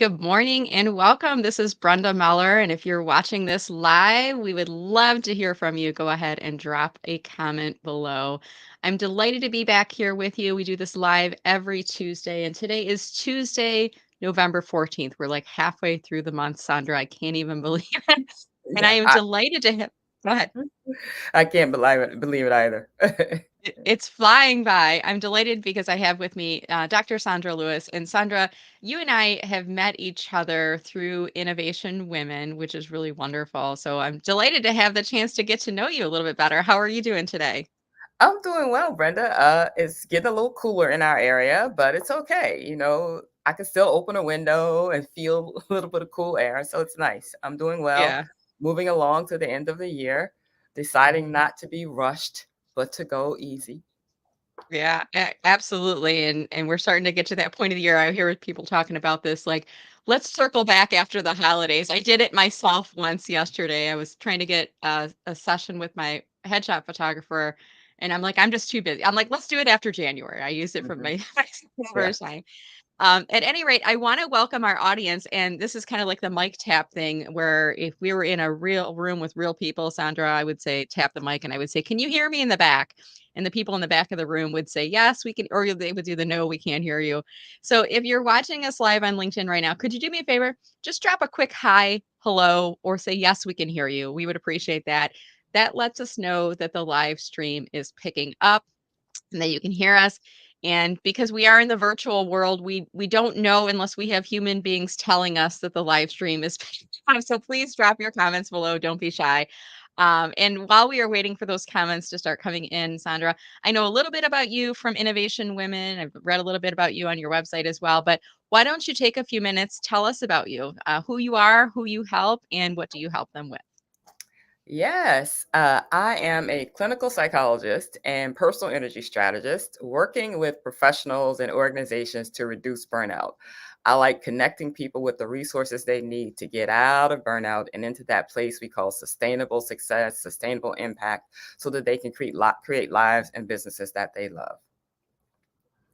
Good morning and welcome. This is Brenda Meller. And if you're watching this live, we would love to hear from you. Go ahead and drop a comment below. I'm delighted to be back here with you. We do this live every Tuesday, and today is Tuesday, November 14th. We're like halfway through the month, Sandra. I can't even believe it. And I Yeah, am delighted to have. Go ahead. I can't believe it either. It's flying by. I'm delighted because I have with me Dr. Sandra Lewis. And Sandra, you and I have met each other through Innovation Women, which is really wonderful. So I'm delighted to have the chance to get to know you a little bit better. How are you doing today? I'm doing well, Brenda. It's getting a little cooler in our area, but it's okay. I can still open a window and feel a little bit of cool air, so it's nice. I'm doing well, Yeah. moving along to the end of the year, deciding Mhm. not to be rushed, but to go easy. Yeah, absolutely. And we're starting to get to that point of the year. I hear people talking about this, like, let's circle back after the holidays. I did it myself once yesterday. I was trying to get a session with my headshot photographer, and I'm like, I'm just too busy. I'm like, let's do it after January. I used it from Mhm. my Yeah. first time. At any rate, I want to welcome our audience, and this is kind of like the mic tap thing, where if we were in a real room with real people, Sandra, I would say tap the mic, and I would say, "Can you hear me in the back?" And the people in the back of the room would say, "Yes, we can," or they would do the "No, we can't hear you." So if you're watching us live on LinkedIn right now, could you do me a favor? Just drop a quick hi, hello, or say, "Yes, we can hear you." We would appreciate that. That lets us know that the live stream is picking up and that you can hear us. And because we are in the virtual world, we don't know unless we have human beings telling us that the live stream is on. So please drop your comments below. Don't be shy. And while we are waiting for those comments to start coming in, Sandra, I know a little bit about you from Innovation Women. I've read a little bit about you on your website as well. But why don't you take a few minutes, tell us about you, who you are, who you help, and what do you help them with? Yes, I am a clinical psychologist and personal energy strategist working with professionals and organizations to reduce burnout. I like connecting people with the resources they need to get out of burnout and into that place we call sustainable success, sustainable impact, so that they can create lives and businesses that they love.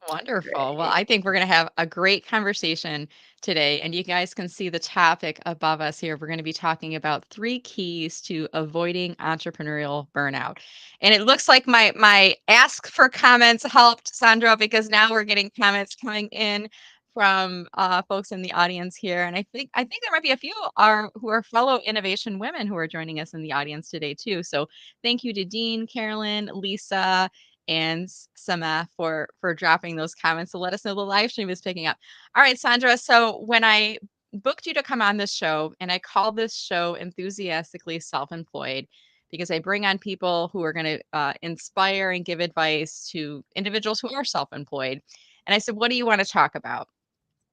Wonderful. Well, Great. I think we're going to have a great conversation today, and you guys can see the topic above us here. We're going to be talking about three keys to avoiding entrepreneurial burnout. And it looks like my ask for comments helped, Sandra, because now we're getting comments coming in from folks in the audience here, and I think there might be a few are who are fellow innovation women who are joining us in the audience today too. So thank you to Dean, Carolyn, Lisa, and Sama for dropping those comments to let us know the live stream is picking up. All right, Sandra. So when I booked you to come on this show, and I call this show enthusiastically self-employed because I bring on people who are going to inspire and give advice to individuals who are self-employed. And I said, what do you want to talk about?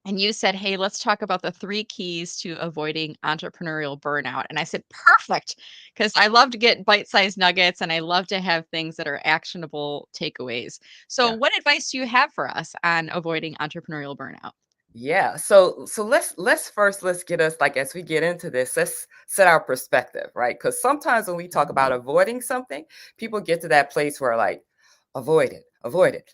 And you said, "Hey, let's talk about the three keys to avoiding entrepreneurial burnout." And I said, "Perfect," because I love to get bite-sized nuggets and I love to have things that are actionable takeaways. So, Yeah. what advice do you have for us on avoiding entrepreneurial burnout? Yeah. So let's get us like as we get into this, let's set our perspective, right? Because sometimes when we talk about Mhm. avoiding something, people get to that place where like, avoid it,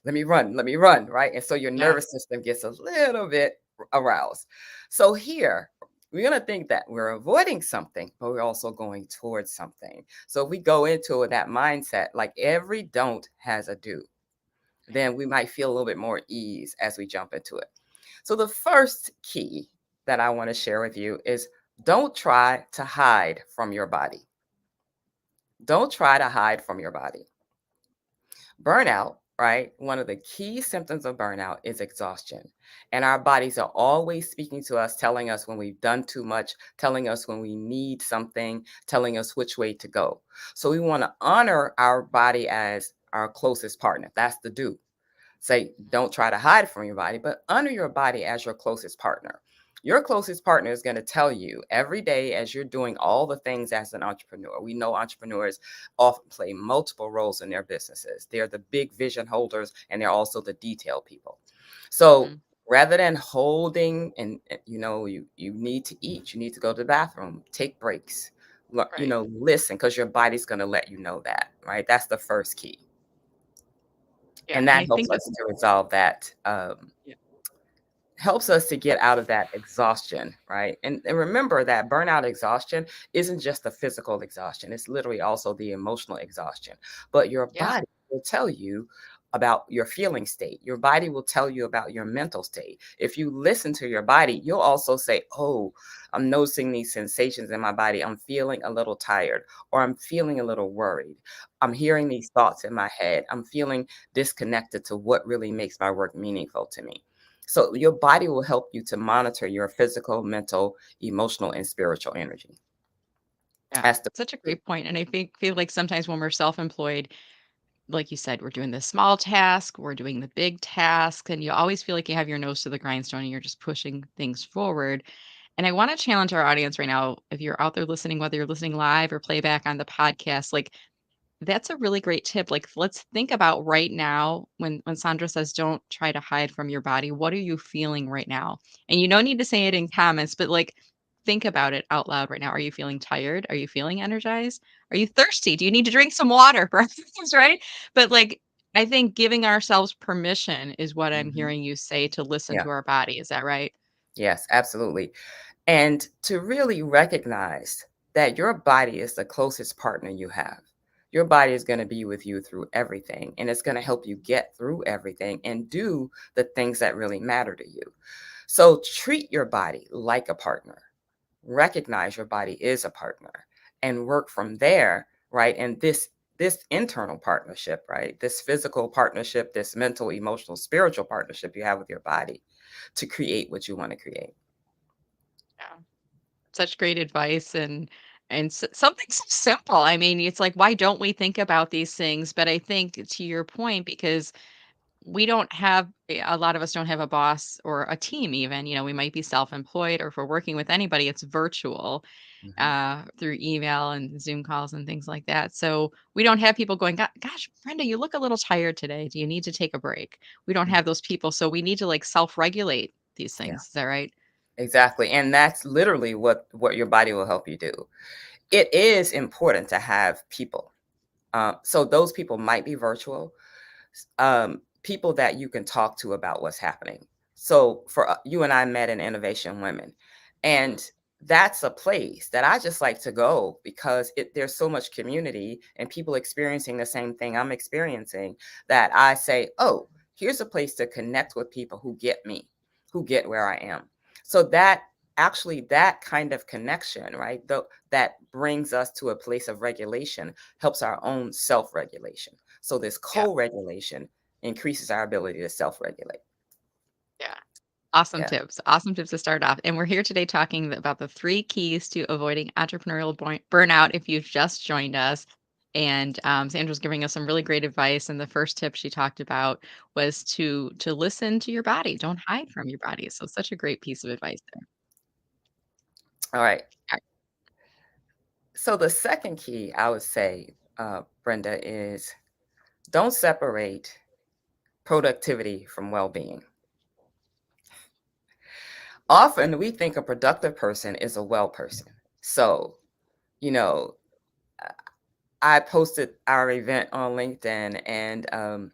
let me run, right? And so your Yeah. nervous system gets a little bit aroused. So here, we're gonna think that we're avoiding something, but we're also going towards something. So if we go into that mindset, like every don't has a do, then we might feel a little bit more ease as we jump into it. So, the first key that I want to share with you is don't try to hide from your body. Don't try to hide from your body. Burnout, right? One of the key symptoms of burnout is exhaustion. And our bodies are always speaking to us, telling us when we've done too much, telling us when we need something, telling us which way to go. So, we want to honor our body as our closest partner. That's the do. Say, don't try to hide from your body, but honor your body as your closest partner. Your closest partner is going to tell you every day as you're doing all the things as an entrepreneur. We know entrepreneurs often play multiple roles in their businesses. They're the big vision holders and they're also the detail people. So Mhm. rather than holding you need to eat, you need to go to the bathroom, take breaks, Right. listen because your body's going to let you know that, right? That's the first key. Yeah. And And that I helps think that us to resolve that yeah. helps us to get out of that exhaustion, right? And remember that burnout exhaustion isn't just the physical exhaustion, it's literally also the emotional exhaustion. But your Yeah. body will tell you about your feeling state. Your body will tell you about your mental state. If you listen to your body, you'll also say, oh, I'm noticing these sensations in my body. I'm feeling a little tired, or I'm feeling a little worried. I'm hearing these thoughts in my head. I'm feeling disconnected to what really makes my work meaningful to me. So your body will help you to monitor your physical, mental, emotional, and spiritual energy. Yeah. That's the Such a great point. And I think feel like sometimes when we're self-employed, like you said, we're doing the small task, we're doing the big task, and you always feel like you have your nose to the grindstone and you're just pushing things forward. And I want to challenge our audience right now, if you're out there listening, whether you're listening live or playback on the podcast, like that's a really great tip. Like, let's think about right now when Sandra says, "Don't try to hide from your body." What are you feeling right now? And you don't need to say it in comments, but like, think about it out loud right now. Are you feeling tired? Are you feeling energized? Are you thirsty? Do you need to drink some water? For instance, right? But like, I think giving ourselves permission is what I'm Mhm. hearing you say to listen Yeah. to our body. Is that right? Yes, absolutely. And to really recognize that your body is the closest partner you have. Your body is going to be with you through everything, and it's going to help you get through everything and do the things that really matter to you. So treat your body like a partner. Recognize your body is a partner and work from there, right? And this internal partnership, right? This physical partnership, this mental, emotional, spiritual partnership you have with your body to create what you want to create. Yeah. Such great advice and something so simple. I mean, it's like why don't we think about these things? But I think to your point, because we don't have a lot of us don't have a boss or a team even, we might be self-employed or if we're working with anybody, it's virtual Mhm. through email and Zoom calls and things like that. So we don't have people going, Gosh, Brenda, you look a little tired today. Do you need to take a break?" We don't Mm. have those people. So we need to like self-regulate these Yeah, things. Is that right? exactly. And that's literally what your body will help you do. It is important to have people. So those people might be virtual, people that you can talk to about what's happening. So for you and I met in Innovation Women, and that's a place that I just like to go because there's so much community and people experiencing the same thing I'm experiencing that I say, oh, here's a place to connect with people who get me, who get where I am. So that actually that kind of connection, right? Though that brings us to a place of regulation, helps our own self-regulation. So this Yeah. co-regulation increases our ability to self-regulate. Yeah. Awesome Yeah. tips. Awesome tips to start off. And we're here today talking about the three keys to avoiding entrepreneurial burnout if you've just joined us. And Sandra's giving us some really great advice. And the first tip she talked about was to listen to your body. Don't hide from your body. So such a great piece of advice there. All right. All right. So the second key I would say, Brenda, is don't separate productivity from well-being. Often we think a productive person is a well person. So, you know, I posted our event on LinkedIn, and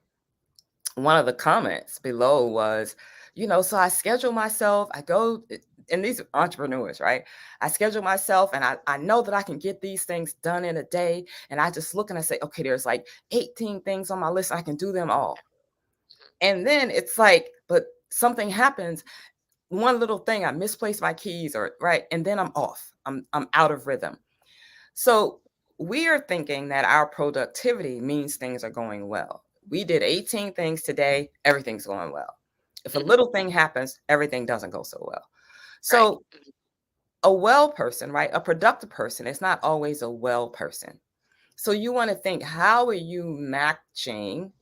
one of the comments below was, so I schedule myself, I go, and these are entrepreneurs, right? I schedule myself and I know that I can get these things done in a day. And I just look and I say, okay, there's like 18 things on my list. I can do them all. And then it's like, but something happens, one little thing, I misplaced my keys or right. And then I'm off. I'm out of rhythm. So we are thinking that our productivity means things are going well. We did 18 things today, everything's going well. If a Mhm. little thing happens, everything doesn't go so well. Right. So a well person, right? A productive person is not always a well person. So you want to think, how are you matching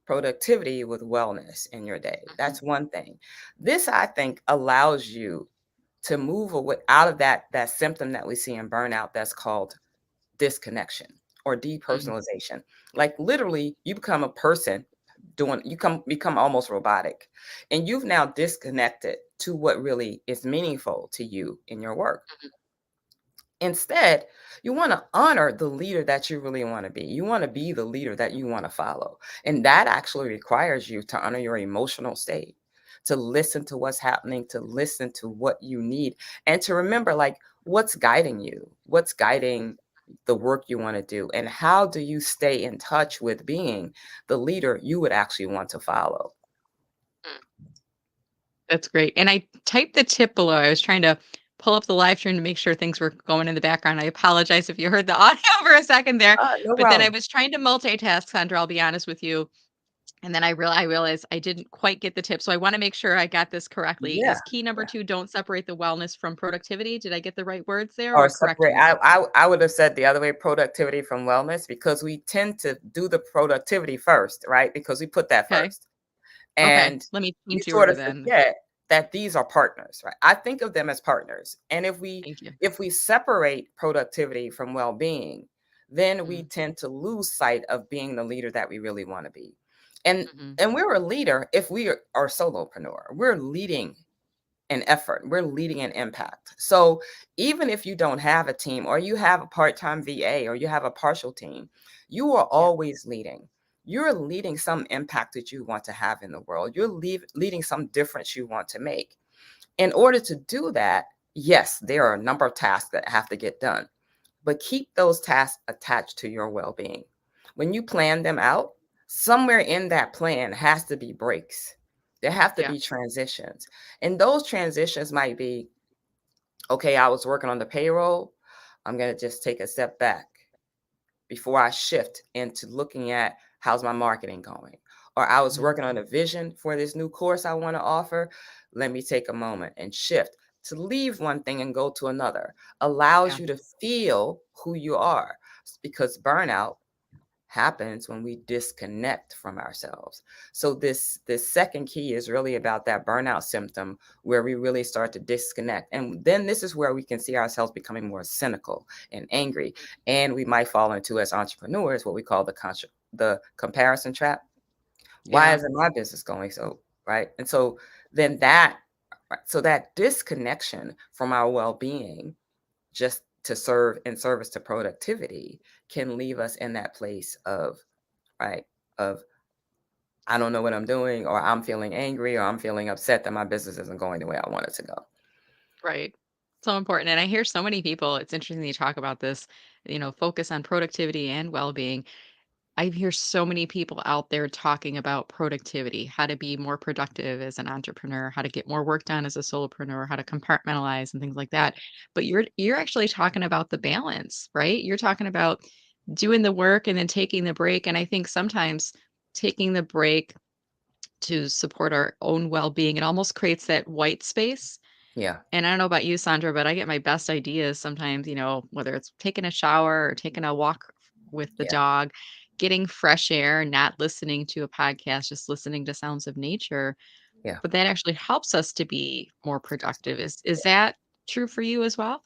productivity with wellness in your day? Mhm. That's one thing. This, I think, allows you to move away out of that symptom that we see in burnout that's called disconnection or Mhm. depersonalization. Like literally, you become a person become almost robotic, and you've now disconnected to what really is meaningful to you in your work. Mhm. Instead, you want to honor the leader that you really want to be. You want to be the leader that you want to follow. And that actually requires you to honor your emotional state, to listen to what's happening, to listen to what you need, and to remember, like, what's guiding you, what's guiding the work you want to do, and how do you stay in touch with being the leader you would actually want to follow. That's great. And I typed the tip below. I was trying to pull up the live stream to make sure things were going in the background. I apologize if you heard the audio for a second there, No but then I problem. was trying to multitask, Sandra, I'll be honest with you. And then I realized I didn't quite get the tip. So I want to make sure I got this correctly. Yeah. Is key number Yeah. 2, don't separate the wellness from productivity? Did I get the right words there Or or correct separate. me there? I would have said the other way, productivity from wellness, because we tend to do the productivity first, right? Because we put that Okay. first. Okay. And Let me we change the sort order of then. forget that these are partners, right? I think of them as partners. And Thank you. if we separate productivity from well-being, then we Mhm. tend to lose sight of being the leader that we really want to be. And Mhm. we're a leader if we are solopreneur. We're leading an effort. We're leading an impact. So even if you don't have a team, or you have a part-time VA, or you have a partial team, you are Yeah. always leading. You're leading some impact that you want to have in the world. You're leading some difference you want to make. In order to do that, yes, there are a number of tasks that have to get done, but keep those tasks attached to your well-being. When you plan them out, somewhere in that plan has to be breaks. There have to Yeah. be transitions. And those transitions might be, okay, I was working on the payroll. I'm going to just take a step back before I shift into looking at how's my marketing going. Or I was Mhm. working on a vision for this new course I want to offer. Let me take a moment and shift. To leave one thing and go to another allows Yeah. you to feel who you are, because burnout happens when we disconnect from ourselves. So this second key is really about that burnout symptom, where we really start to disconnect. And then this is where we can see ourselves becoming more cynical and angry. And we might fall into, as entrepreneurs, what we call the comparison trap. Why Yeah. isn't my business going so right? And so then that so that disconnection from our well-being, just to serve in service to productivity, can leave us in that place of, right, of, I don't know what I'm doing, or I'm feeling angry, or I'm feeling upset that my business isn't going the way I want it to go. Right. So important. And I hear so many people, it's interesting you talk about this, focus on productivity and well-being. I hear so many people out there talking about productivity, how to be more productive as an entrepreneur, how to get more work done as a solopreneur, how to compartmentalize and things like that. But you're actually talking about the balance, right? You're talking about doing the work and then taking the break. And I think sometimes taking the break to support our own well-being, it almost creates that white space. Yeah, And I don't know about you, Sandra, but I get my best ideas sometimes, whether it's taking a shower or taking a walk with the yeah, dog, getting fresh air, not listening to a podcast, just listening to sounds of nature. yeah. But that actually helps us to be more productive. Is that true for you as well?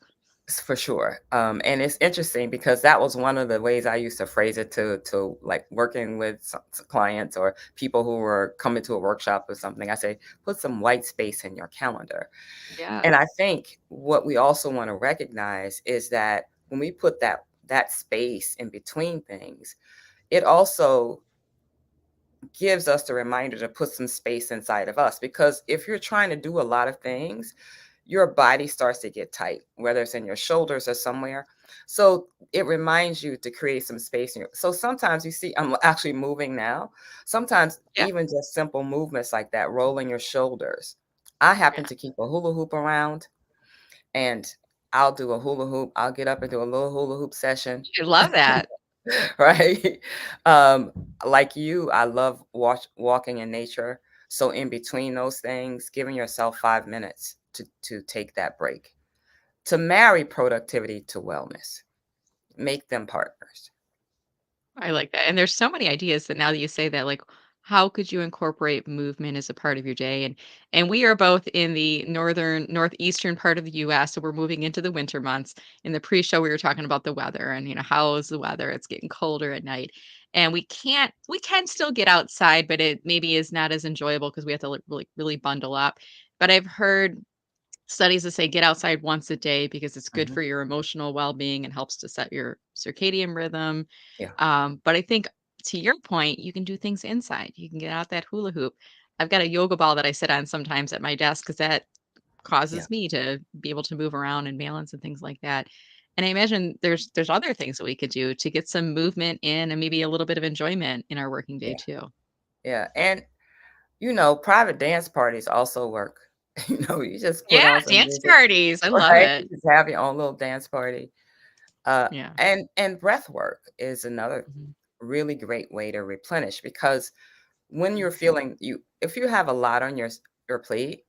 For sure. And it's interesting because that was one of the ways I used to phrase it, to like working with clients or people who were coming to a workshop or something. I say, put some white space in your calendar. Yeah. And I think what we also want to recognize is that when we put that space in between things, it also gives us the reminder to put some space inside of us. Because if you're trying to do a lot of things, your body starts to get tight, whether it's in your shoulders or somewhere. So it reminds you to create some space in your. So sometimes you see, I'm actually moving now. Sometimes Yeah. even just simple movements like that, rolling your shoulders. I happen Yeah. to keep a hula hoop around, and I'll do a hula hoop. I'll get up and do a little hula hoop session. I love that. Right? Um, like you, I love walking in nature. So in between those things, giving yourself 5 minutes to take that break, to marry productivity to wellness, make them partners. I like that. And there's so many ideas that now that you say that, like, how could you incorporate movement as a part of your day? And we are both in the northeastern part of the US. So we're moving into the winter months. In the pre-show, we were talking about the weather and how is the weather? It's getting colder at night. And we can still get outside, but it maybe is not as enjoyable because we have to like, really bundle up. But I've heard studies that say get outside once a day because it's good Mhm. for your emotional well-being and helps to set your circadian rhythm. Yeah. But I think to your point, you can do things inside. You can get out that hula hoop. I've got a yoga ball that I sit on sometimes at my desk because that Yeah. causes me to be able to move around and balance and things like that. And I imagine there's other things that we could do to get some movement in and maybe a little bit of enjoyment in our working day Yeah. too. Yeah. And private dance parties also work. You just put Yeah, on some dance music, parties. I love right? You it. just have your own little dance party. Uh, Yeah. and breath work is another Mhm. really great way to replenish, because when Mm. you're feeling if you have a lot on your plate,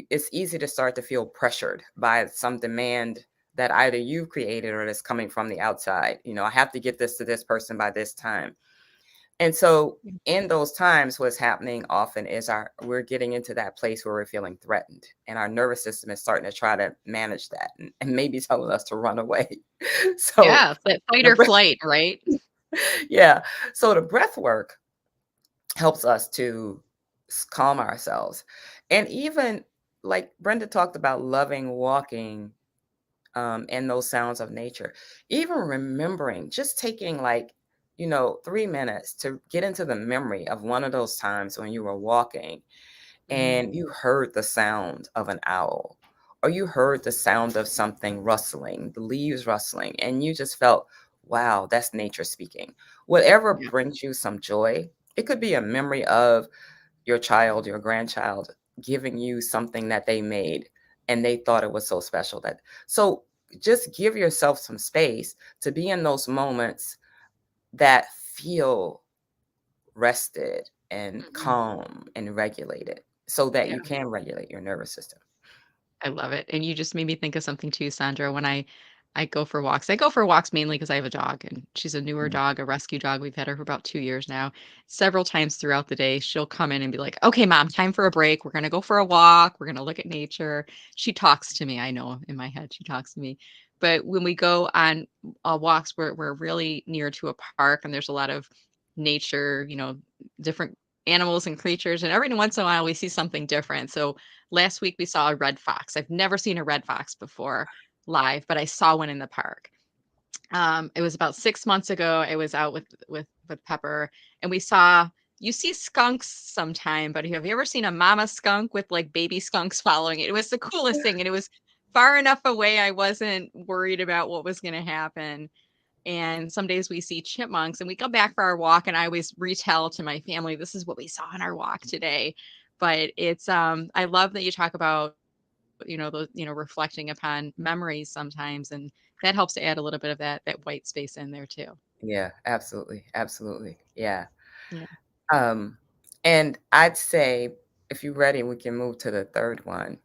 it's easy to start to feel pressured by some demand that either you created or that's coming from the outside. I have to get this to this person by this time. And so Yeah. in those times, what's happening often is we're getting into that place where we're feeling threatened, and our nervous system is starting to try to manage that, and maybe telling us to run away. So Yeah, that fight the or breath, flight, right? yeah. So the breath work helps us to calm ourselves. And even like Brenda talked about loving walking, and those sounds of nature, even remembering, just taking 3 minutes to get into the memory of one of those times when you were walking Mhm. and you heard the sound of an owl, or you heard the sound of something rustling, the leaves rustling, and you just felt, wow, that's nature speaking. Whatever Yeah. brings you some joy, it could be a memory of your child, your grandchild giving you something that they made and they thought it was so special. That so just give yourself some space to be in those moments that feel rested and Mhm. calm and regulated, so that Yeah. you can regulate your nervous system. I love it, and you just made me think of something too, Sandra, when I go for walks. I go for walks mainly because I have a dog, and she's a newer Mhm. dog, a rescue dog. We've had her for about 2 years now. Several times throughout the day, she'll come in and be like, "Okay, mom, time for a break. We're gonna go for a walk. We're gonna look at nature." She talks to me. I know in my head she talks to me. But when we go on, walks, we're really near to a park, and there's a lot of nature, different animals and creatures, and every once in a while we see something different. So last week we saw a red fox. I've never seen a red fox before live, but I saw one in the park. It was about 6 months ago. I was out with Pepper, and we saw you see skunks sometime, but have you ever seen a mama skunk with like baby skunks following it? It was the coolest thing, and it was far enough away I wasn't worried about what was going to happen. And some days we see chipmunks and we come back for our walk and I always retell to my family, this is what we saw on our walk today. But it's I love that you talk about, those, reflecting upon memories sometimes, and that helps to add a little bit of that white space in there too. Yeah, absolutely, absolutely. Yeah. Yeah. um and I'd say, if you're ready, we can move to the third one.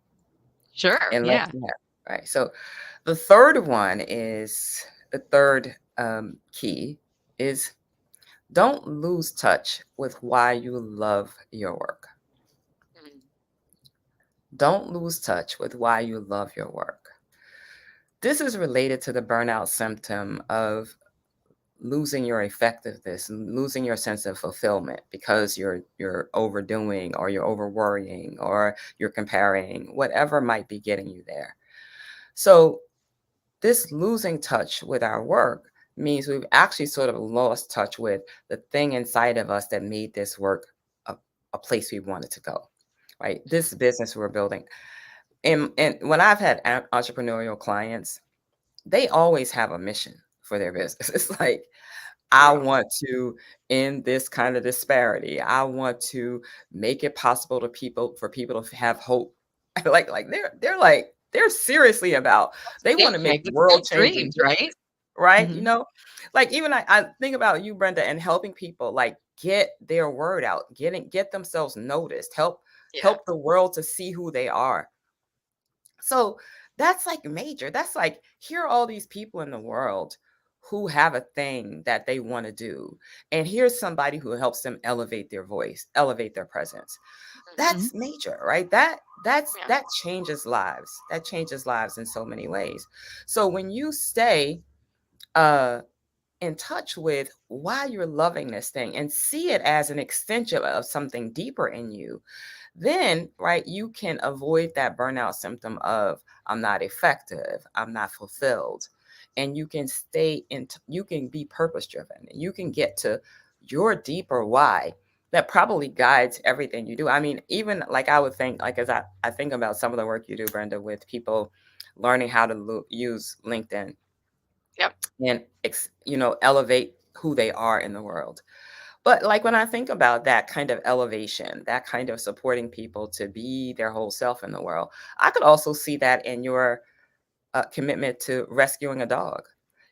Sure. And let's, Yeah. yeah, right. So the third one is the third key is, don't lose touch with why you love your work. Mhm. Don't lose touch with why you love your work. This is related to the burnout symptom of losing your effectiveness, losing your sense of fulfillment because you're overdoing, or you're over worrying, or you're comparing, whatever might be getting you there. So this losing touch with our work means we've actually sort of lost touch with the thing inside of us that made this work a, a place we wanted to go, right? This business we're building. And when I've had entrepreneurial clients, they always have a mission for their business. It's like, I Yeah. want to end this kind of disparity. I want to make it possible to people for people to have hope. They're seriously about, they want to make Big. It's world big changing dreams, right? difference, right? Hmm. Like even I think about you, Brenda, and helping people like get their word out, get themselves noticed, Yeah. help the world to see who they are. So that's like major. That's like, here are all these people in the world who have a thing that they want to do. And here's somebody who helps them elevate their voice, elevate their presence. Hmm. That's major, right? Yeah. That changes lives. That changes lives in so many ways. So when you stay uh in touch with why you're loving this thing and see it as an extension of something deeper in you, then, right, you can avoid that burnout symptom of, I'm not effective, I'm not fulfilled. And you can you can be purpose driven. You can get to your deeper why that probably guides everything you do. I mean, even like I would think, like as I think about some of the work you do, Brenda, with people learning how to use LinkedIn Yep. and elevate who they are in the world. But like when I think about that kind of elevation, that kind of supporting people to be their whole self in the world, I could also see that in your commitment to rescuing a dog.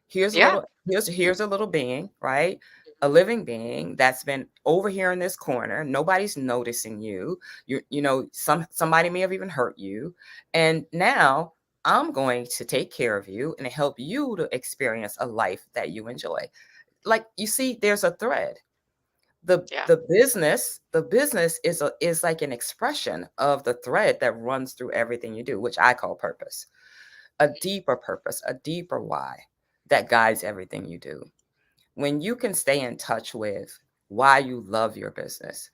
Here's a Yeah. little here's a little being, right? A living being that's been over here in this corner. Nobody's noticing you. Somebody may have even hurt you. And now I'm going to take care of you and help you to experience a life that you enjoy. Like you see, there's a thread. The Yeah. the business is like an expression of the thread that runs through everything you do, which I call purpose, a deeper purpose, a deeper why that guides everything you do. When you can stay in touch with why you love your business,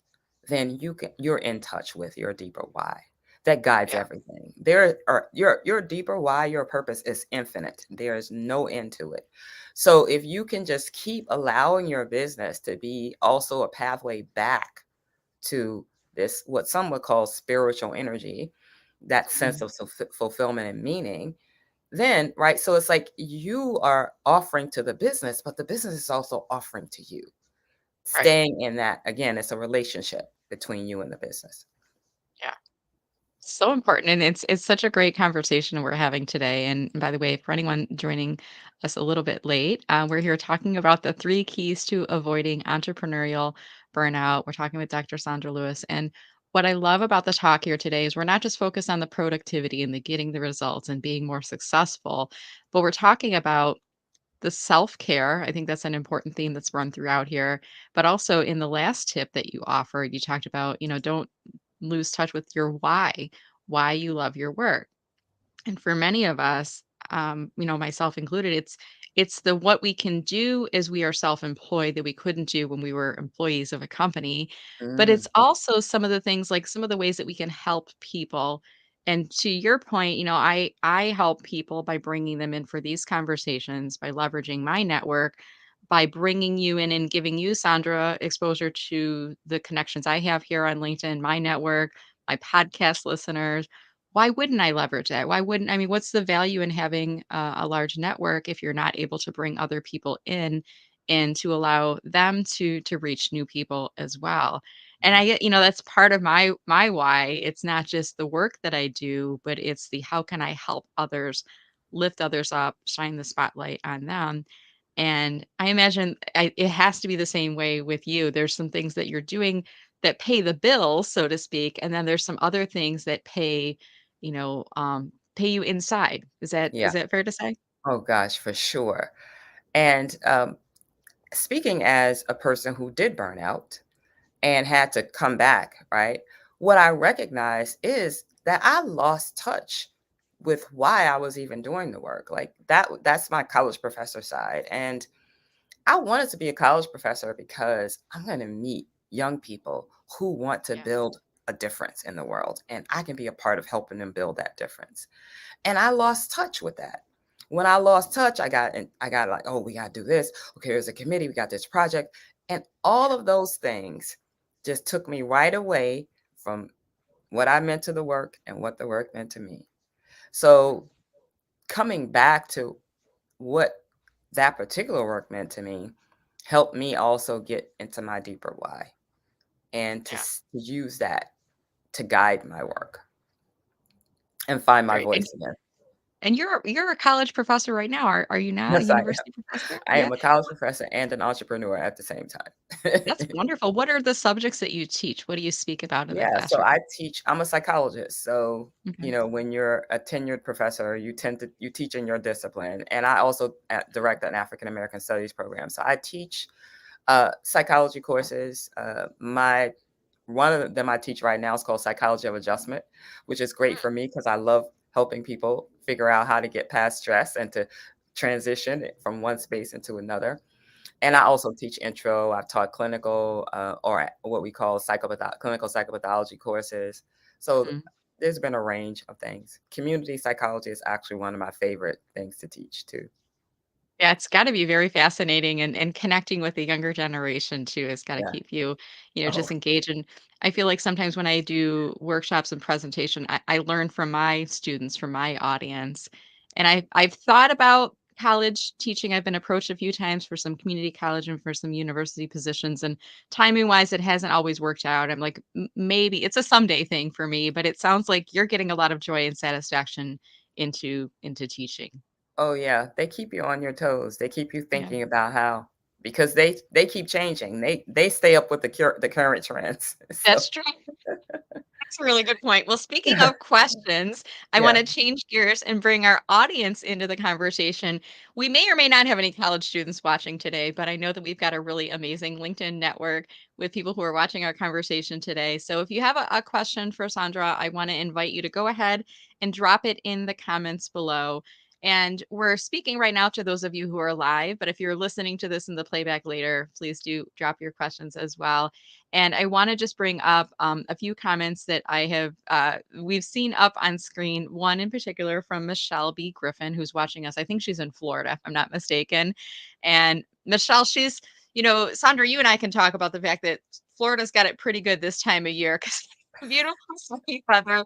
then you're in touch with your deeper why that guides Yeah. everything. There are your deeper why, your purpose is infinite. There is no end to it. So if you can just keep allowing your business to be also a pathway back to this, what some would call spiritual energy, that sense Mhm. of fulfillment and meaning, then, right, so it's like you are offering to the business, but the business is also offering to you. Right. Staying in that, again, it's a relationship between you and the business. Yeah. So important, and it's such a great conversation we're having today. And by the way, for anyone joining us a little bit late, we're here talking about the three keys to avoiding entrepreneurial burnout. We're talking with Dr. Sandra Lewis, and what I love about the talk here today is we're not just focused on the productivity and the getting the results and being more successful, but we're talking about the self-care. I think that's an important theme that's run throughout here. But also in the last tip that you offered, you talked about, don't lose touch with your why you love your work. And for many of us, myself included, it's the what we can do as we are self-employed that we couldn't do when we were employees of a company. But Mm, it's also some of the things, like some of the ways that we can help people. And to your point, I help people by bringing them in for these conversations, by leveraging my network, by bringing you in and giving you, Sandra, exposure to the connections I have here on LinkedIn, my network, my podcast listeners. Why wouldn't I leverage that? Why wouldn't I mean, what's the value in having a large network if you're not able to bring other people in and to allow them to reach new people as well? And mhm, I get, that's part of my why. It's not just the work that I do, but it's the how can I help others, lift others up, shine the spotlight on them. And I imagine it has to be the same way with you. There's some things that you're doing that pay the bills, so to speak, and then there's some other things that pay you inside. Is that yeah. is that fair to say? Oh gosh, for sure. And speaking as a person who did burn out and had to come back, right? What I recognize is that I lost touch with why I was even doing the work. Like that's my college professor side. And I wanted to be a college professor because I'm going to meet young people who want to Yeah. build a difference in the world, and I can be a part of helping them build that difference. And I lost touch with that. When I lost touch, I got like, oh, we got to do this. Okay, there's a committee, we got this project, and all of those things just took me right away from what I meant to the work and what the work meant to me. So coming back to what that particular work meant to me helped me also get into my deeper why and to Yeah. use that to guide my work and find my Great. And voice again. and you're a college professor right now, are you not a Yes, I university professor? I Yeah. am a college professor and an entrepreneur at the same time. That's wonderful. What are the subjects that you teach? What do you speak about in the Yeah, so classroom? I'm a psychologist. So, Okay. when you're a tenured professor, you teach in your discipline. And I also direct an African American Studies program. So I teach psychology courses. My One of them I teach right now is called Psychology of Adjustment, which is great Mm, for me because I love helping people figure out how to get past stress and to transition from one space into another. And I yeah. also teach intro. I've taught clinical or what we call clinical psychopathology courses. So Mhm. there's been a range of things. Community psychology is actually one of my favorite things to teach too. Yeah, it's gotta be very fascinating and connecting with the younger generation too has gotta Yeah. keep you, Oh, just engaged, and I feel like sometimes when I do workshops and presentation, I learn from my students, from my audience, and I've thought about college teaching. I've been approached a few times for some community college and for some university positions, and timing-wise, it hasn't always worked out. I'm like, "M maybe it's a someday thing for me," but it sounds like you're getting a lot of joy and satisfaction into teaching. oh yeah. They keep you on your toes. They keep you Yeah. thinking about how because they keep changing. They stay up with the current trends. So That's true. That's a really good point. Well, speaking of questions, I want yeah. to change gears and bring our audience into the conversation. We may or may not have any college students watching today, but I know that we've got a really amazing LinkedIn network with people who are watching our conversation today. So if you have a question for Sandra, I want to invite you to go ahead and drop it in the comments below. And we're speaking right now to those of you who are live, but if you're listening to this in the playback later, please do drop your questions as well. And I want to just bring up a few comments that we've seen up on screen. One in particular from Michelle B. Griffin, who's watching us. I think she's in Florida, if I'm not mistaken. And Michelle, Sandra, you and I can talk about the fact that Florida's got it pretty good this time of year because beautiful sunny weather.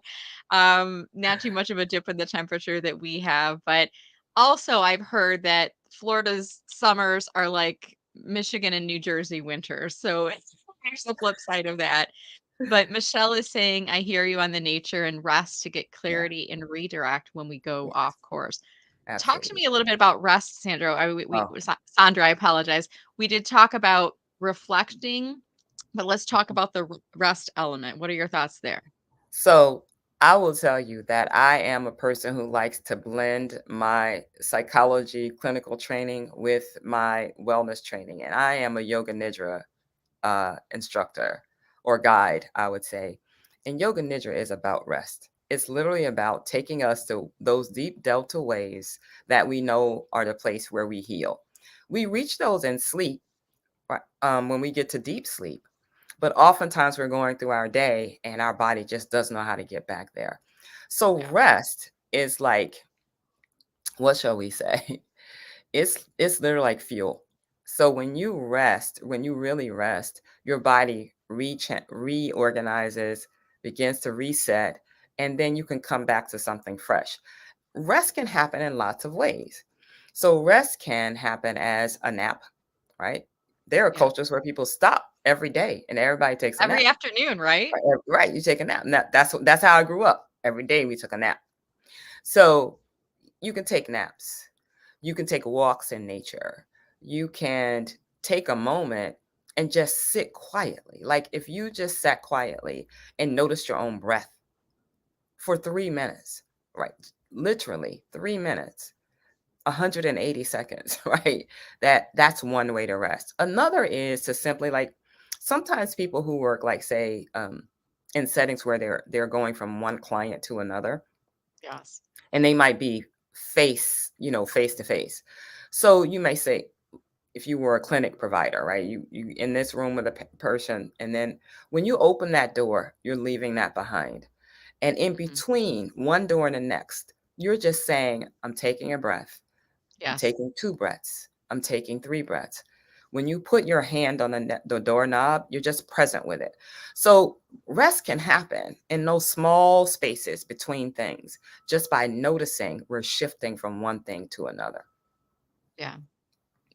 Not too much of a dip in the temperature that we have, but also I've heard that Florida's summers are like Michigan and New Jersey winters. So here's the flip side of that. But Michelle is saying, I hear you on the nature and rest to get Yeah. clarity and redirect when we go Yes. off course. Talk to Absolutely. me a little bit about rest, Sandra. Oh. Sandra, I apologize. We did talk about reflecting, but let's talk about the rest element. What are your thoughts there? So I will tell you that I am a person who likes to blend my psychology clinical training with my wellness training. And I am a yoga nidra instructor or guide, I would say. And yoga nidra is about rest. It's literally about taking us to those deep delta waves that we know are the place where we heal. We reach those in sleep, right, when we get to deep sleep. But oftentimes we're going through our day and our body just doesn't know how to get back there. So Yeah. rest is like, what shall we say? It's literally like fuel. So when you rest, when you really rest, your body reorganizes, begins to reset, and then you can come back to something fresh. Rest can happen in lots of ways. So rest can happen as a nap, right? There are Yeah. cultures where people stop every day and everybody takes a Every nap. afternoon, right? Right, you take a nap. That's how I grew up. Every day we took a nap. So you can take naps. You can take walks in nature. You can take a moment and just sit quietly. Like if you just sat quietly and noticed your own breath for 3 minutes, right? Literally 3 minutes, 180 seconds, right? That's one way to rest. Another is to simply like sometimes people who work like say in settings where they're going from one client to another Yes. and they might be face to face. So you may say if you were a clinic provider, right? You in this room with a person and then when you open that door, you're leaving that behind. And in Mhm. between one door and the next, you're just saying I'm taking a breath. I'm Yes. taking 2 breaths. I'm taking 3 breaths. When you put your hand on the doorknob, you're just present with it. So rest can happen in those small spaces between things just by noticing we're shifting from one thing to another. Yeah.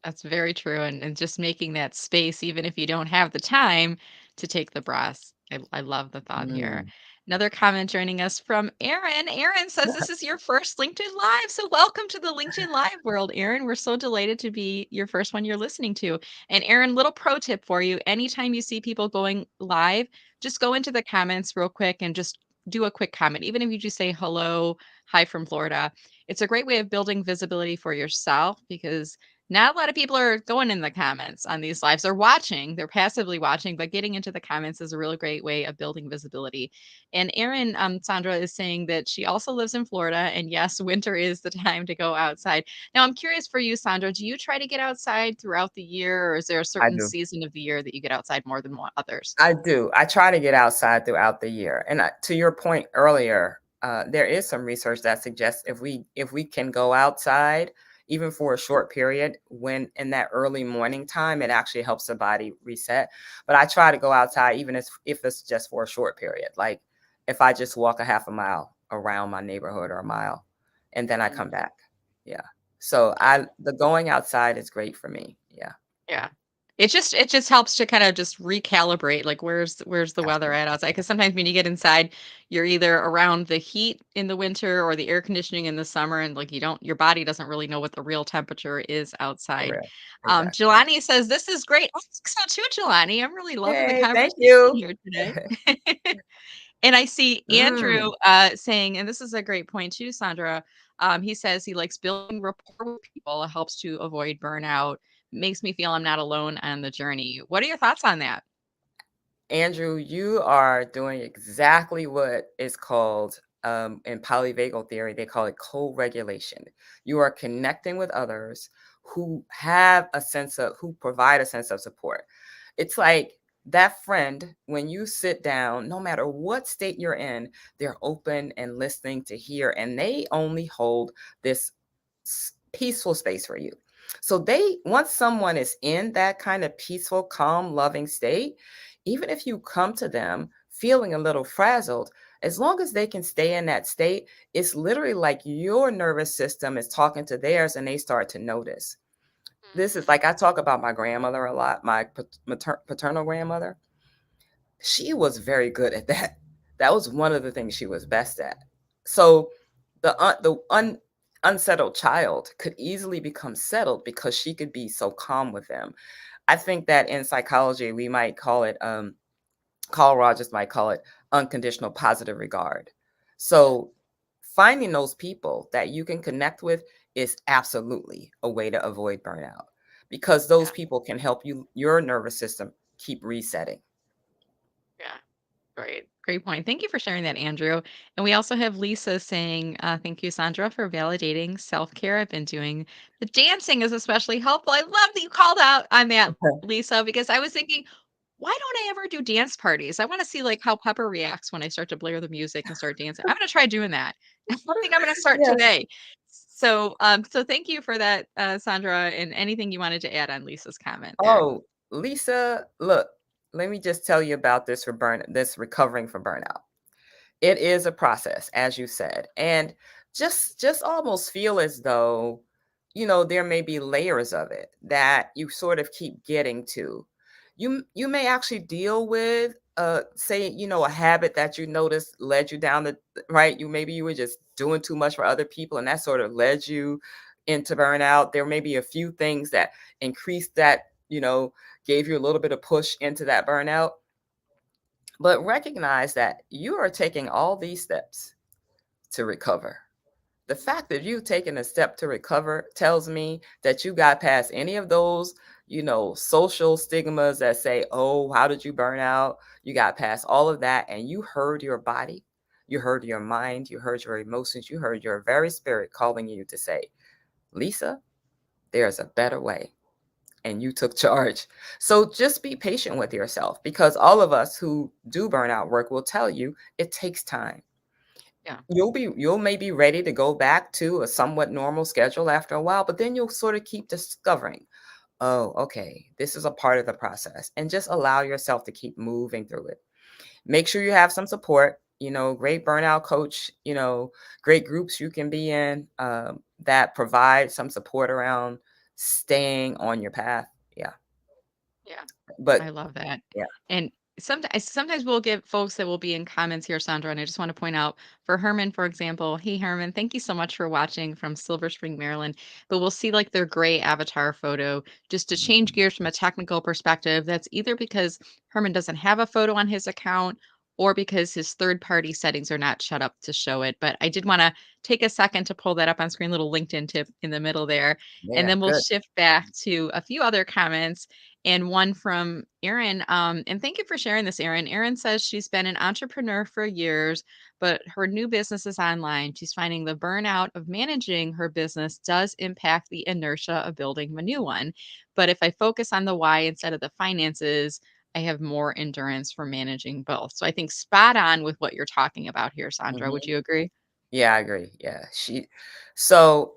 That's very true, and just making that space, even if you don't have the time to take the breaths. I love the thought here. Mm. Another comment joining us from Erin. Erin says this is your first LinkedIn Live, so welcome to the LinkedIn Live world, Erin. We're so delighted to be your first one you're listening to. And Erin, little pro tip for you: anytime you see people going live, just go into the comments real quick and just do a quick comment, even if you just say hello, hi from Florida. It's a great way of building visibility for yourself because not a lot of people are going in the comments on these lives. They're watching, they're passively watching, but getting into the comments is a really great way of building visibility. And Erin, Sandra is saying that she also lives in Florida. And yes, winter is the time to go outside. Now, I'm curious for you, Sandra, do you try to get outside throughout the year, or is there a I certain do. season of the year that you get outside more than others? I do. I try to get outside throughout the year. And to your point earlier, there is some research that suggests if we can go outside, even for a short period. When in that early morning time, it actually helps the body reset. But I try to go outside, even if it's just for a short period. Like if I just walk a half a mile around my neighborhood or a mile, and then I come Mhm. back. Yeah. So Yeah. the going outside is great for me. Yeah. Yeah. It just helps to kind of just recalibrate, like, where's the weather Absolutely. at outside? Because sometimes when you get inside, you're either around the heat in the winter or the air conditioning in the summer, and, like, your body doesn't really know what the real temperature is For outside. real. Exactly. Jelani says, "This is great." I think so too, Jelani. I'm really loving the Hey, thank conversation you. here today. And I see Andrew, Mm. saying, and this is a great point too, Sandra. He says he likes building rapport with people, helps to avoid burnout, makes me feel I'm not alone on the journey. What are your thoughts on that? Andrew, you are doing exactly what is called in polyvagal theory, they call it co regulation. You are connecting with others who provide a sense of support. It's like that friend, when you sit down, no matter what state you're in, they're open and listening to hear, and they only hold this peaceful space for you. So once someone is in that kind of peaceful, calm, loving state, even if you come to them feeling a little frazzled, as long as they can stay in that state, it's literally like your nervous system is talking to theirs and they start to notice. This is Mhm. like I talk about my grandmother a lot, my paternal grandmother. She was very good at that. That was one of the things she was best at. So unsettled child could easily become settled because she could be so calm with them. I think that in psychology we might call it Carl Rogers might call it unconditional positive regard. Yeah, So finding those people that you can connect with is absolutely a way to avoid burnout because those yeah, people can help your nervous system keep resetting. yeah. Great. Great point. Thank you for sharing that, Andrew. And we also have Lisa saying, thank you, Sandra, for validating self care. I've been doing the dancing is especially helpful. I love that you called out on that, Lisa, because I was thinking, why don't I ever do dance parties? I want to see like how Pepper reacts when I start to blare the music and start dancing. I'm going to try doing that. I think I'm going to start Yeah. today. So thank you for that, Sandra, and anything you wanted to add on Lisa's comment there. Oh, Lisa, look, let me just tell you about this recovering from burnout. It is a process, as you said, and just almost feel as though, there may be layers of it that you sort of keep getting to. You may actually deal with say, a habit that you noticed led you down the right. Maybe you were just doing too much for other people, and that sort of led you into burnout. There may be a few things that increased that, gave you a little bit of push into that burnout, but recognize that you are taking all these steps to recover. The fact that you've taken a step to recover tells me that you got past any of those, social stigmas that say, oh, how did you burn out? You got past all of that and you heard your body, you heard your mind, you heard your emotions, you heard your very spirit calling you to say, Lisa, there's a better way. And you took charge. So just be patient with yourself because all of us who do burnout work will tell you it takes time. Yeah. You'll maybe ready to go back to a somewhat normal schedule after a while, but then you'll sort of keep discovering, oh, okay, this is a part of the process, and just allow yourself to keep moving through it. Make sure you have some support, great burnout coach, great groups you can be in that provide some support around staying on your path. Yeah. Yeah. I But love that. yeah. And sometimes we'll get folks that will be in comments here, Sandra, and I just want to point out for Herman, for example, hey Herman, thank you so much for watching from Silver Spring, Maryland. But we'll see like their gray avatar photo just to change gears from a technical perspective. That's either because Herman doesn't have a photo on his account or because his third party settings are not shut up to show it. But I did want to take a second to pull that up on screen, little LinkedIn tip in the middle there. And Yeah, then we'll good. shift back to a few other comments and one from Erin. And thank you for sharing this, Erin. Erin says she's been an entrepreneur for years, but her new business is online. She's finding the burnout of managing her business does impact the inertia of building a new one. But if I focus on the why instead of the finances, I have more endurance for managing both. So I think spot on with what you're talking about here, Sandra. Would Mhm. you agree? Yeah, I agree. Yeah.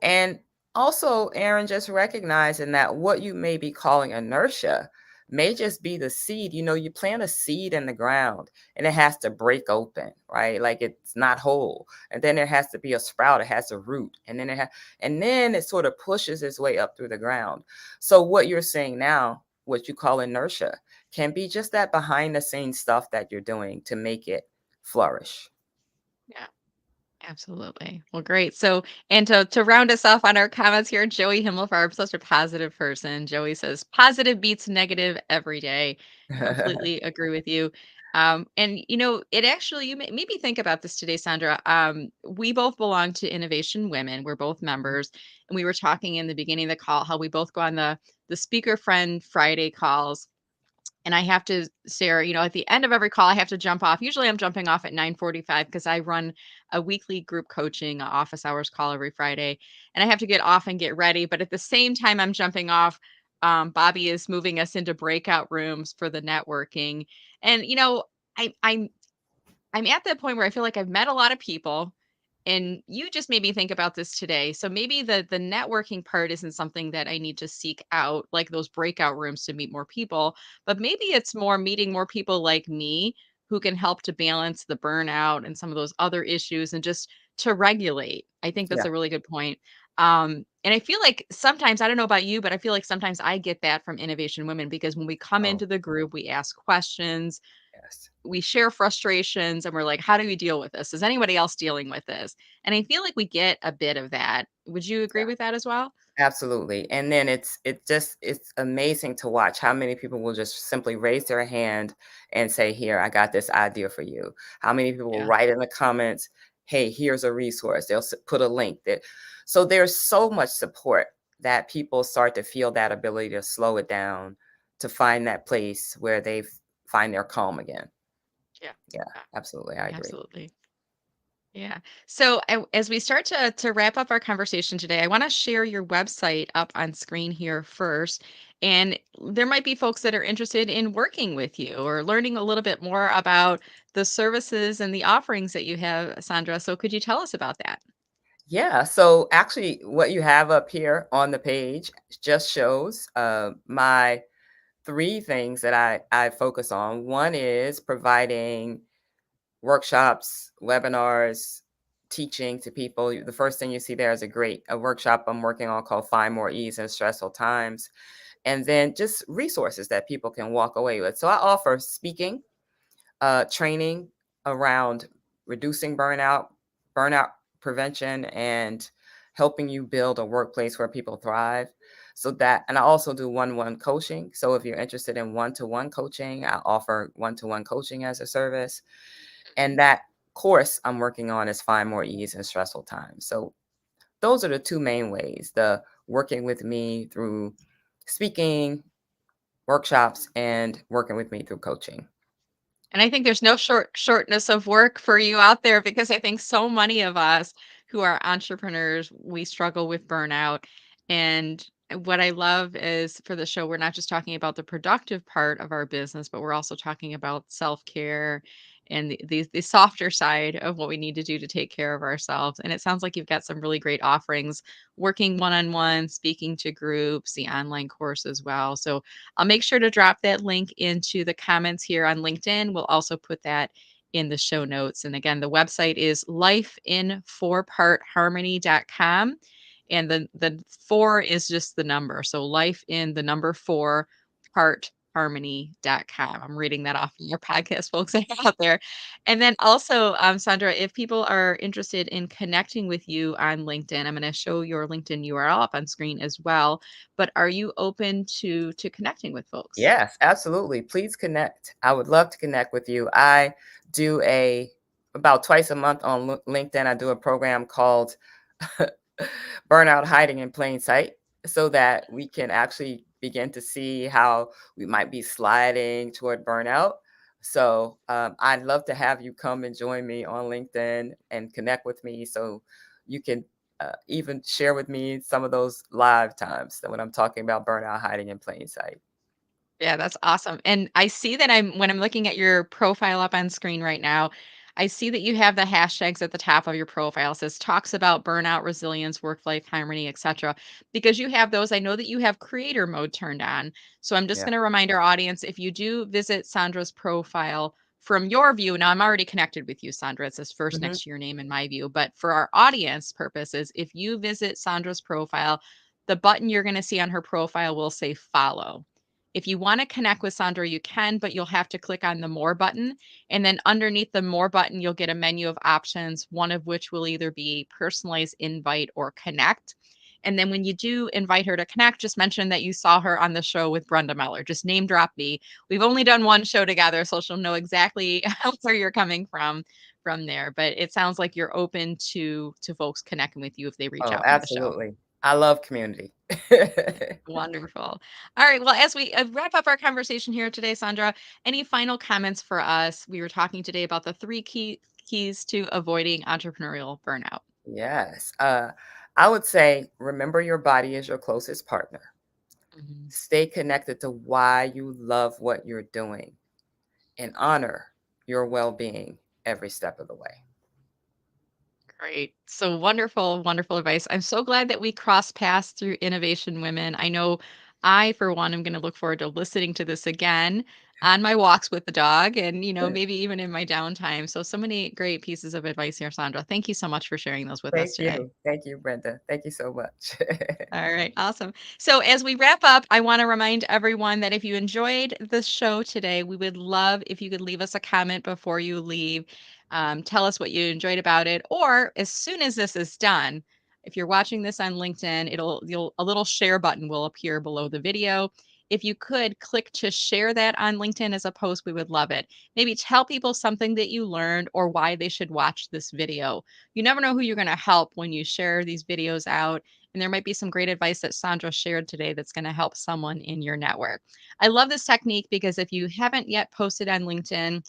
And Also, Aaron, just recognizing that what you may be calling inertia may just be the seed. You plant a seed in the ground and it has to break open, right? Like it's not whole. And then there has to be a sprout, it has a root, and then it sort of pushes its way up through the ground. So what you're saying now, what you call inertia, can be just that behind the scenes stuff that you're doing to make it flourish. Yeah. Absolutely. Well, great. So, and to round us off on our comments here, Joey Himmelfarb, such a positive person. Joey says, positive beats negative every day. Completely agree with you. And it actually, you made me think about this today, Sandra. We both belong to Innovation Women. We're both members, and we were talking in the beginning of the call how we both go on the Speaker Friend Friday calls, and I have to, Sarah, at the end of every call, I have to jump off. Usually I'm jumping off at 9:45 because I run a weekly group coaching office hours call every Friday. And I have to get off and get ready. But at the same time I'm jumping off, Bobby is moving us into breakout rooms for the networking. And I, I'm I'm at that point where I feel like I've met a lot of people, and you just made me think about this today. So maybe the networking part isn't something that I need to seek out, like those breakout rooms to meet more people, but maybe it's more meeting more people like me who can help to balance the burnout and some of those other issues and just to regulate. I think that's Yeah. a really good point. And I feel like sometimes, I don't know about you, but I feel like sometimes I get that from Innovation Women because when we come Oh, into the group, we ask questions, yes. we share frustrations, and we're like, how do we deal with this? Is anybody else dealing with this? And I feel like we get a bit of that. Would you agree with that as well? Absolutely. And then it's amazing to watch how many people will just simply raise their hand and say, "Here, I got this idea for you." How many people will Yeah. write in the comments, "Hey, here's a resource." They'll put a link there. So there's so much support that people start to feel that ability to slow it down, to find that place where they find their calm again. Yeah. Yeah, Yeah, absolutely. I agree. absolutely. Yeah. So as we start to wrap up our conversation today, I want to share your website up on screen here first. And there might be folks that are interested in working with you or learning a little bit more about the services and the offerings that you have, Sandra. So could you tell us about that? Yeah, so actually, what you have up here on the page just shows my three things that I focus on. One is providing workshops, webinars, teaching to people. The first thing you see there is a workshop I'm working on called Find More Ease in Stressful Times. And then just resources that people can walk away with. So I offer speaking, training around reducing burnout prevention, and helping you build a workplace where people thrive. And I also do one-on-one coaching. So if you're interested in one-to-one coaching, I offer one-to-one coaching as a service. And that course I'm working on is Find More Ease in Stressful Times. So those are the two main ways: the working with me through speaking, workshops, and working with me through coaching. And I think there's no shortness of work for you out there because I think so many of us who are entrepreneurs, we struggle with burnout. And what I love is for the show, we're not just talking about the productive part of our business, but we're also talking about self-care and the softer side of what we need to do to take care of ourselves. And it sounds like you've got some really great offerings, working one-on-one, speaking to groups, the online course as well. So I'll make sure to drop that link into the comments here on LinkedIn. We'll also put that in the show notes. And again, the website is lifeinfourpartharmony.com. And the four is just the number. So life in the number four harmony.com. I'm reading that off of your podcast, folks out there. And then also, Sandra, if people are interested in connecting with you on LinkedIn, I'm going to show your LinkedIn URL up on screen as well. But are you open to connecting with folks? Yes, absolutely. Please connect. I would love to connect with you. I do about twice a month on LinkedIn. I do a program called Burnout Hiding in Plain Sight, so that we can actually begin to see how we might be sliding toward burnout. So I'd love to have you come and join me on LinkedIn and connect with me, so you can even share with me some of those live times that when I'm talking about burnout hiding in plain sight. Yeah, that's awesome. And I see that when I'm looking at your profile up on screen right now, I see that you have the hashtags at the top of your profile. It says talks about burnout, resilience, work life harmony, etc. Because you have those, I know that you have creator mode turned on. So I'm just Yeah. going to remind our audience, if you do visit Sandra's profile from your view, now I'm already connected with you, Sandra. It says first Hmm. next to your name in my view. But for our audience purposes, if you visit Sandra's profile, the button you're going to see on her profile will say follow. If you want to connect with Sandra, you can, but you'll have to click on the more button. And then underneath the more button, you'll get a menu of options, one of which will either be personalized invite or connect. And then when you do invite her to connect, just mention that you saw her on the show with Brenda Meller. Just name drop me. We've only done one show together, so she'll know exactly where you're coming from there. But it sounds like you're open to folks connecting with you if they reach Oh, out from the show. absolutely. I love community. Wonderful. All right. Well, as we wrap up our conversation here today, Sandra, any final comments for us? We were talking today about the three keys to avoiding entrepreneurial burnout. Yes. I would say remember your body is your closest partner. Mhm. Stay connected to why you love what you're doing and honor your well being every step of the way. Great. So wonderful, wonderful advice. I'm so glad that we crossed paths through Innovation Women. I know I, for one, am going to look forward to listening to this again on my walks with the dog and, maybe even in my downtime. So many great pieces of advice here, Sandra. Thank you so much for sharing those with us Thank today. you. Thank you, Brenda. Thank you so much. All right, awesome. So, as we wrap up, I want to remind everyone that if you enjoyed the show today, we would love if you could leave us a comment before you leave. Tell us what you enjoyed about it, or as soon as this is done, if you're watching this on LinkedIn, a little share button will appear below the video. If you could click to share that on LinkedIn as a post, we would love it. Maybe tell people something that you learned or why they should watch this video. You never know who you're going to help when you share these videos out, and there might be some great advice that Sandra shared today that's going to help someone in your network. I love this technique because if you haven't yet posted on LinkedIn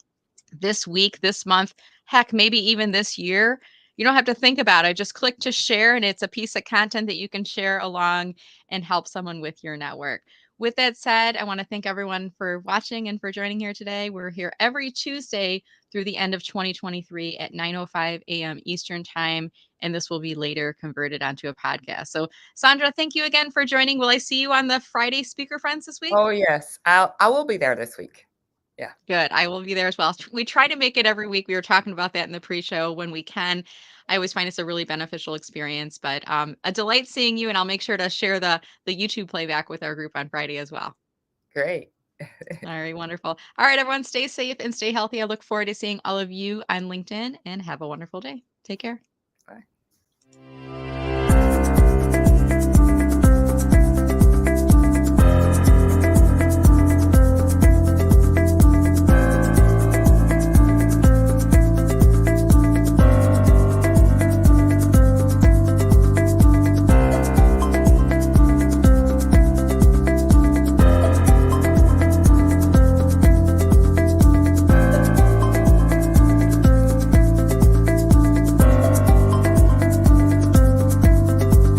this week, this month, heck, maybe even this year, you don't have to think about it. Just click to share, and it's a piece of content that you can share along and help someone with your network. With that said, I want to thank everyone for watching and for joining here today. We're here every Tuesday through the end of 2023 at 9:05 a.m. Eastern Time, and this will be later converted onto a podcast. So, Sandra, thank you again for joining. Will I see you on the Friday Speaker Friends this week? Oh, yes. I will be there this week. Yeah, Good. I will be there as well. We try to make it every week. We were talking about that in the pre-show when we can. I always find it's a really beneficial experience, but a delight seeing you, and I'll make sure to share the YouTube playback with our group on Friday as well. great. All right, wonderful. All right, everyone, stay safe and stay healthy. I look forward to seeing all of you on LinkedIn, and have a wonderful day. Take care. Bye.